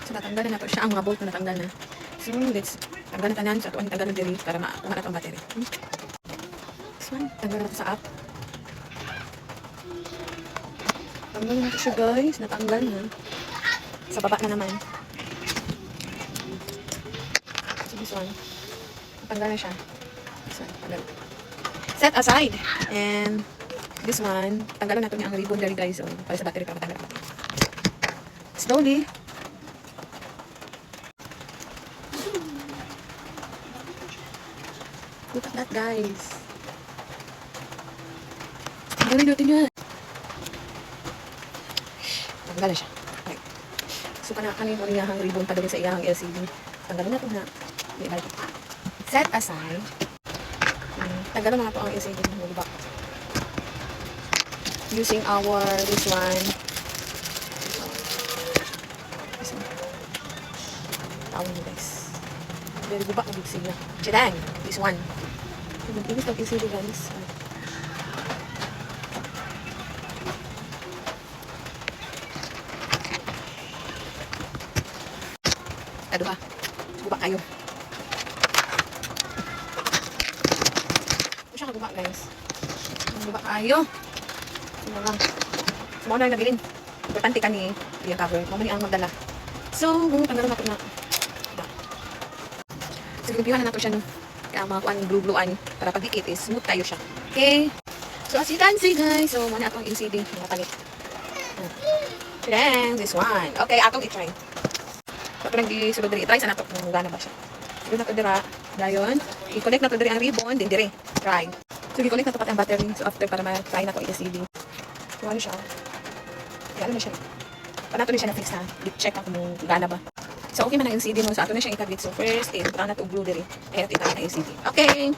So natanggal na to siya ang mga bolt na natanggal na. So let's tanggal na tanan sa tuwan tanggal na diri para makuha na to ang battery. This one, tanggal na to sa app. Tanggal na to siya guys, natanggal na. Sa baba na naman. So this one, natanggal na siya. This one, tanggal. Set aside. And this one, tanggalon natin ang ribbon dari guys. So, para sa battery para matanggal. Slowly. Look at that guys. Tanggalin natin yan. Tanggal na siya. Okay. So, kanina mo niyahang ribbon pa doon sa iyahang LCD. Tanggalin natin na. Set aside. Tanggalin na ito ang LCD. Diba? Using our this one. Tawag nyo guys. Very good back na big siya. Chidang! This one. Mag-ibig ng LCD guys. Aduh ha. Guba kayo. Ito siya kaguba guys. Guba kayo. Ano lang. Sumaw na yung nabilin. Importante ka ni yung cover. Mamani ang magdala. So, tanggalin natin na. So, gagawin na natin siya no. Kaya mga kuan blue-bluean. Para pag dikit is smooth tayo siya. Okay. So, as you can see guys. So, muna atong LCD. Nakapalit. Then, this one. Okay, atong i-try. So, ito nang gisulod diri. I-try sa nato kung gana ba siya. Sulod na ito dira. Dayon. I-connect na ito diri ang ribbon. Then, diri. Try. So, i-connect na ito pati ang battery. So, after para ma-try na ito LCD. So, ano siya? Ano na siya? Panato na siya na-fix ha. I-check ako kung gana ba. So, okay man ang LCD mo. So, ato na siyang ikabit. So, first, ito na ito glue diri. Kaya ito na LCD. Okay!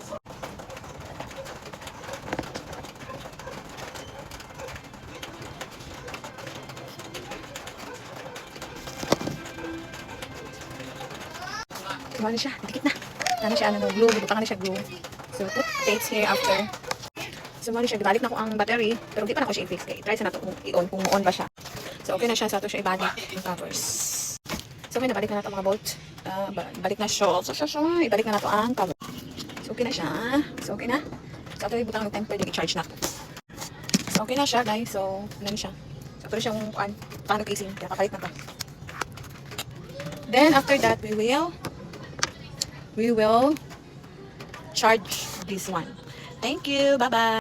Ano siya? Dikit na. Ano siya? Ano, glue. Butang na siya glue. So, put tapes here after. So, mali siya, ibalik na ko ang battery, pero hindi pa na ko siya i-fix. Kaya i-try sa nato kung i-on, kung on ba siya. So, okay na siya, sa ato siya ibalik yung covers. So, okay, nabalik na nato mga bolt. Balik na siya. So, ibalik na nato ang cover. So, okay na siya. So, okay na. So, ato ibutang ng temper, yung i-charge na. So, okay na siya, guys. So, ano siya. So, ito na siyang paano casing. Kaya kapalit na to. Then, after that, we will charge this one. Thank you. Bye-bye.